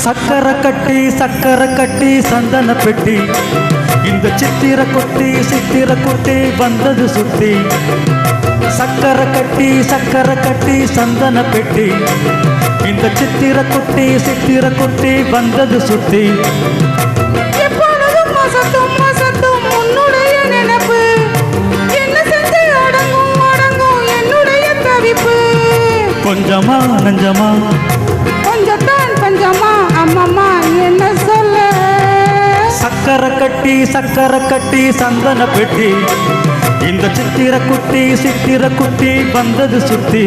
சக்கரை கட்டி சந்தன பெட்டி இந்த சித்திர குட்டி வந்தது சுத்தி. சக்கரை கட்டி சந்தன பெட்டி இந்த சித்திர குட்டி வந்தது சுத்தி. கொஞ்சமா நஞ்சமா கொஞ்சத்தான் பஞ்சமா அம்மம்மா என்ன சொல்ல. சக்கரை கட்டி சந்தன பெட்டி இந்த சித்திர குட்டி வந்தது சுத்தி.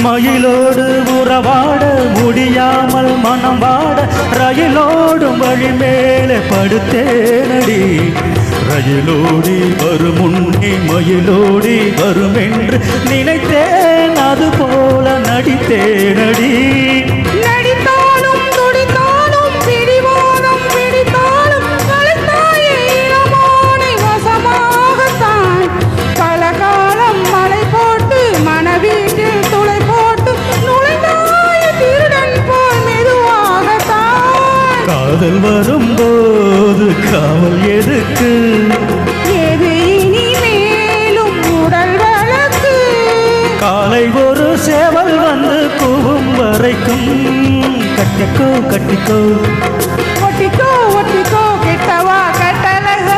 மயிலோடு உறவாட முடியாமல் மனம் வாட ரயிலோடும் வழி மேலே படுத்தேனடி. ரயிலோடி வரும் முன்னே மயிலோடி வரும் என்று நினைத்தேன், அது போல நடித்தேனடி. காதல் வரும்போது காவல் எதுக்கு? எது இனி மேலும் உடல் வழக்கு. காலை ஒரு சேவல் வந்து கூவும் வரைக்கும் கட்டிக்கோ ஒட்டிக்கோ கெட்டவா கட்டழக.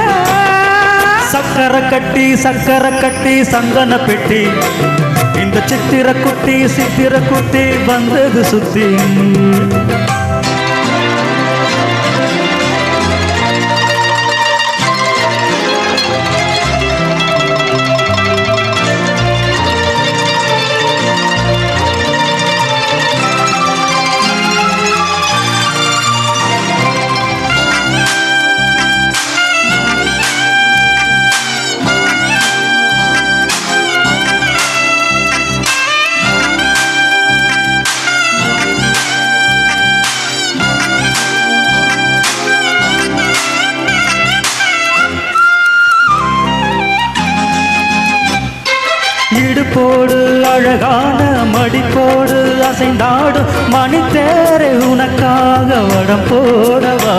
சக்கரை கட்டி சந்தன பெட்டி இந்த சித்திர குட்டி வந்தது சுத்தி. இடுப்போடு அழகான மடிப்போடு அசைந்தாடு மணித்தேரை உனக்காக வடம் போடவா.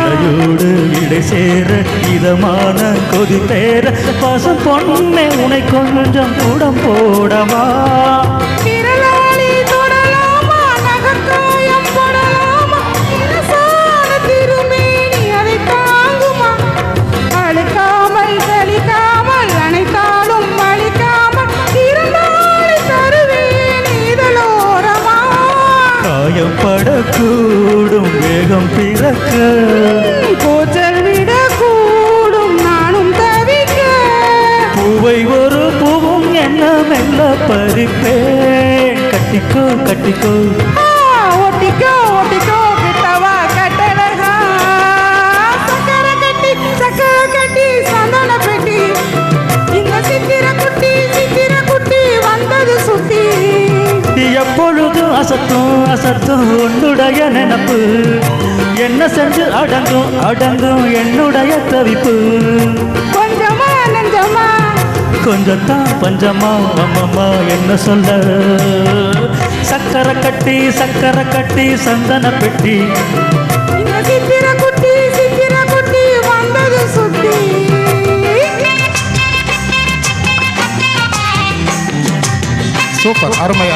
இடையோடு இடை சேர இதமான கொதி தேர பசும் பொண்ணே உனை கொஞ்சம் கூடம் போடவா. படக்கூடும் வேகம் பிறக்க கோச்சல் விடக்கூடும் நானும் தவிக்க. பூவை ஒரு பூவும் என்ன மெல்ல பறிப்பேன். கட்டிக்கோ ஒட்டிக்கோ கிட்டவா கட்டழகா. சக்கரை கட்டி சந்தன பெட்டி இந்த சித்திர குட்டி வந்தது சுத்தி. எப்பொழுதும் அசத்தும் உன்னுடைய நினப்பு என்ன செஞ்சு அடங்கும் என்னுடைய தவிப்பு. கொஞ்சமா நெஞ்சமா கொஞ்சத்தான் பஞ்சமா அம்மம்மா என்ன சொல்ல. சக்கரை கட்டி சந்தன பெட்டி இந்த சித்திர குட்டி வந்தது சுத்தி. சூப்பர், அருமை.